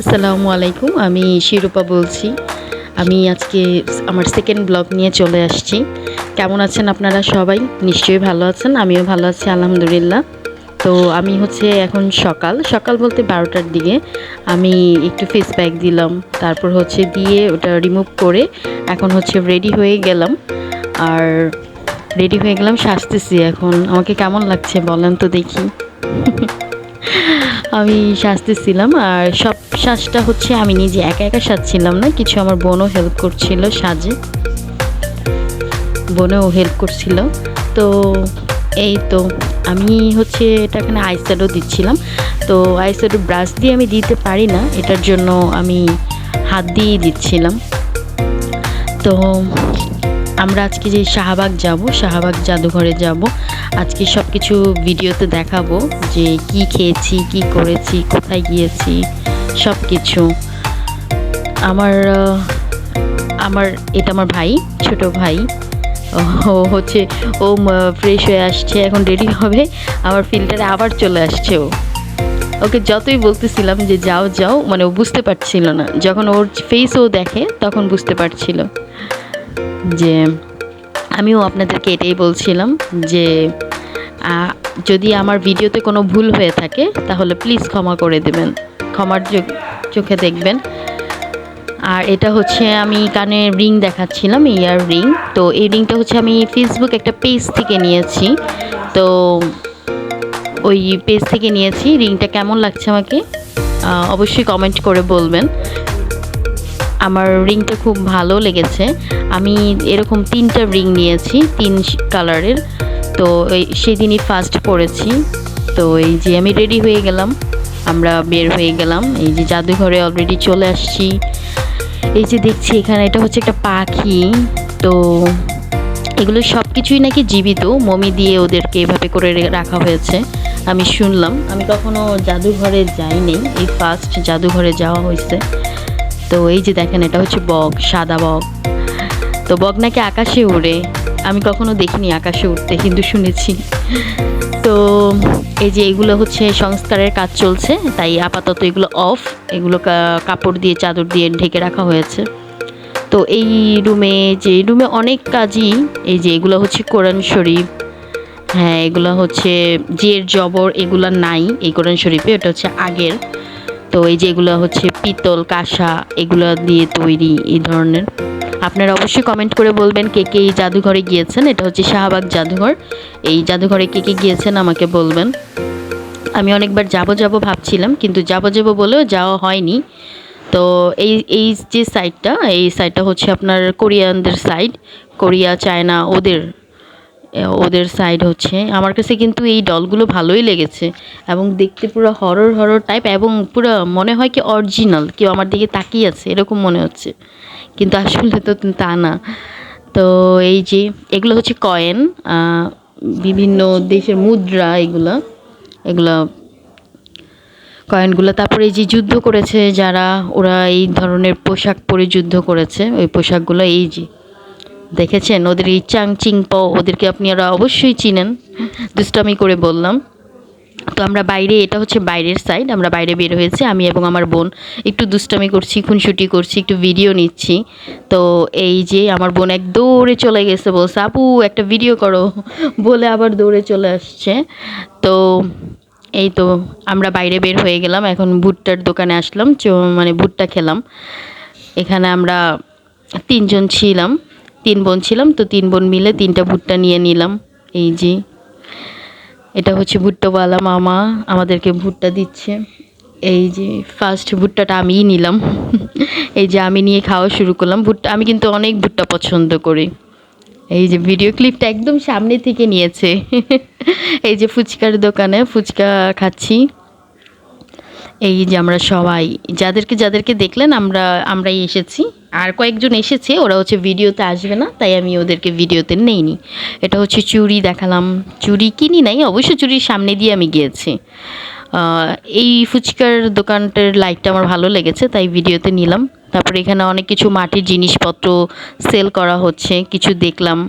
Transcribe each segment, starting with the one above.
আসসালামু আলাইকুম। আমি শিরূপা বলছি। আমি আজকে আমার সেকেন্ড ব্লগ নিয়ে চলে আসছি। কেমন আছেন আপনারা সবাই? নিশ্চয়ই ভালো আছেন। আমিও ভালো আছি আলহামদুলিল্লাহ। তো আমি এখন সকাল বলতে ১২টার দিকে আমি একটু ফেস প্যাক দিলাম। তারপর দিয়ে ওটা রিমুভ করে এখন রেডি হয়ে গেলাম। আর রেডি হয়ে গেলাম, সাজতেছি এখন। আমাকে কেমন লাগছে বলেন তো দেখি? আমি সাজতেছিলাম আর সব সাজটা আমি নিজে একা একা সাজছিলাম না, কিছু আমার বোনও হেল্প করছিল সাজে, বোনও হেল্প করছিল। তো এই তো আমি এটা এখানে আইশ্যাডো দিচ্ছিলাম। তো আইশ্যাডো ব্রাশ দিয়ে আমি দিতে পারি না, এটার জন্য আমি হাত দিয়েই দিচ্ছিলাম। তো আমরা আজকে যে শাহবাগ জাদুঘরে যাব। আজকে সব কিছু ভিডিওতে দেখাবো যে কি খেয়েছি, কি করেছি, কোথায় গিয়েছি, সব কিছু। আমার আমার এটা আমার ভাই, ছোট ভাই। ও ও ফ্রেশ হয়ে আসছে, এখন রেডি হবে, আমার ফিল্টারে আবার চলে আসছে। ওকে যতই বলতেছিলাম যে যাও যাও, মানে ও বুঝতে পারছিল না। যখন ওর ফেস ও দেখে তখন বুঝতে পারছিল। যে আমিও আপনাদেরকে এটাই বলছিলাম যে যদি আমার ভিডিওতে কোনো ভুল হয়ে থাকে তাহলে প্লিজ ক্ষমা করে দেবেন, ক্ষমার চোখে দেখবেন। আর এটা আমি কানে রিং দেখাচ্ছিলাম, ইয়ার রিং। তো এই রিংটা আমি ফেসবুক একটা পেজ থেকে নিয়েছি। তো ওই পেজ থেকে নিয়েছি। রিংটা কেমন লাগছে আমাকে অবশ্যই কমেন্ট করে বলবেন। আমার রিংটা খুব ভালো লেগেছে। আমি এরকম 3টা রিং নিয়েছি, 3 কালারের। তো সেদিনই ফার্স্ট পরেছি। তো এই যে আমি রেডি হয়ে গেলাম, আমরা বের হয়ে গেলাম। এই যে জাদুঘরে অলরেডি চলে আসছি। এই যে দেখছি এখানে এটা একটা পাখি। তো এগুলো সব কিছুই নাকি জীবিত, মমি দিয়ে ওদেরকে এভাবে করে রাখা হয়েছে আমি শুনলাম। আমি কখনো জাদুঘরে যাইনি, এই ফার্স্ট জাদুঘরে যাওয়া হয়েছে। তো এই যে দেখেন এটা বক, সাদা বক। তো বক নাকি আকাশে উড়ে, আমি কখনো দেখিনি আকাশে উঠতে, কিন্তু শুনেছি। তো এই যে এগুলো সংস্কারের কাজ চলছে, তাই আপাতত এগুলো অফ। এগুলো কাপড় দিয়ে, চাদর দিয়ে ঢেকে রাখা হয়েছে। তো এই রুমে অনেক কাজই। এই যে এগুলো কোরআন শরীফ। হ্যাঁ, এগুলো জের জবর এগুলো নাই এই কোরআন শরীফে, এটা আগের। তো এই যে এগুলো পিতল, কাঁসা, এগুলো দিয়ে তৈরি এই ধরনের। আপনারা অবশ্যই কমেন্ট করে বলবেন কে কে এই জাদুঘরে গিয়েছেন। এটা শাহবাগ জাদুঘর। এই জাদুঘরে কে কে গিয়েছেন আমাকে বলবেন। আমি অনেকবার যাব ভাবছিলাম, কিন্তু যাব বলেও যাওয়া হয়নি। তো এই এই যে সাইডটা, এই সাইডটা আপনার কোরিয়ানদের সাইড, কোরিয়া, চায়না, ওদের সাইড আমার কাছে কিন্তু এই ডলগুলো ভালোই লেগেছে, এবং দেখতে পুরো হরর টাইপ, এবং পুরো মনে হয় কি অরিজিনাল কেউ আমার দিকে তাকিয়ে আছে এরকম মনে হচ্ছে, কিন্তু আসলে তো তা না। তো এই যে এগুলো কয়েন, বিভিন্ন দেশের মুদ্রা, এগুলা কয়েনগুলো। তারপরে এই যে যুদ্ধ করেছে যারা, ওরা এই ধরনের পোশাক পরে যুদ্ধ করেছে, ওই পোশাকগুলো। এই যে দেখেছেন ওদের এই চাং চিং পাও, ওদেরকে আপনারা অবশ্যই চিনেন, দুষ্টামি করে বললাম। তো আমরা বাইরে, এটা বাইরের সাইড, আমরা বাইরে বের হয়েছি, আমি এবং আমার বোন একটু দুষ্টামি করছি, খুনসুটি করছি, একটু ভিডিও নিচ্ছি। তো এই যে আমার বোন এক দৌড়ে চলে গেছে, বলছে আপু একটা ভিডিও করো, বলে আবার দৌড়ে চলে আসছে। তো এই তো আমরা বাইরে বের হয়ে গেলাম, এখন ভুট্টার দোকানে আসলাম, মানে ভুট্টা খেলাম। এখানে আমরা 3 জন ছিলাম, 3 বোন ছিলাম। তো 3 বোন মিলে 3টা ভুট্টা নিয়ে নিলাম। এই যে এটা ভুট্টাওয়ালা মামা আমাদেরকে ভুট্টা দিচ্ছে। এই যে ফার্স্ট ভুট্টাটা আমিই নিলাম। এই যে আমি নিয়ে খাওয়া শুরু করলাম ভুট্টা। আমি কিন্তু অনেক ভুট্টা পছন্দ করি। এই যে ভিডিও ক্লিপটা একদম সামনে থেকে নিয়েছে। এই যে ফুচকার দোকানে ফুচকা খাচ্ছি। এই যে আমরা সবাই যাদেরকে দেখলেন আমরাই এসেছি, আর কয়েকজন এসেছে, ওরা ভিডিওতে আসবে না, তাই আমি ওদেরকে ভিডিওতে নেইনি। এটা চুড়ি দেখালাম, চুড়ি কিনি নাই অবশ্য, চুড়ির সামনে দিয়ে আমি গিয়েছি। এই ফুচকার দোকানটার লাইটটা আমার ভালো লেগেছে, তাই ভিডিওতে নিলাম। তারপরে এখানে অনেক কিছু মাটির জিনিসপত্র সেল করা হচ্ছে, কিছু দেখলাম।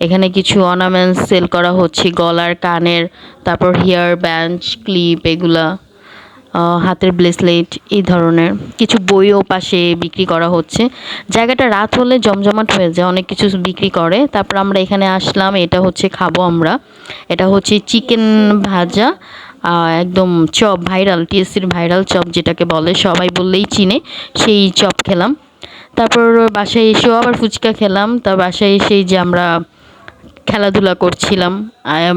এখানে কিছু অর্নামেন্টস সেল করা হচ্ছে, গলার, কানের, তারপর হেয়ার ব্যান্ড, ক্লিপ, এগুলা। হাতের ব্রেসলেট এই ধরনের কিছু বইও পাশে বিক্রি করা হচ্ছে। জায়গাটা রাত হলে জমজমাট হয়ে যায়, অনেক কিছু বিক্রি করে। তারপর আমরা এখানে আসলাম, এটা হচ্ছে খাবো আমরা। এটা হচ্ছে চিকেন ভাজা, একদম চপ, ভাইরাল টিএসসির ভাইরাল চপ যেটাকে বলে, সবাই বললেই চিনে, সেই চপ খেলাম। তারপর বাসায় এসেও আবার ফুচকা খেলাম। তার বাসায় এসেই যে আমরা খেলাধুলা করছিলাম,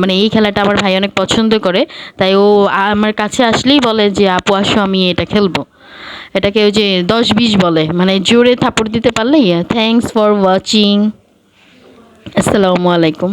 মানে এই খেলাটা আমার ভাই অনেক পছন্দ করে, তাই ও আমার কাছে আসলেই বলে যে আপু আসো আমি এটা খেলবো। এটাকে ওই যে 10-20 বলে, মানে জোরে থাপড় দিতে পারলে। Thanks for watching. আসসালামু আলাইকুম।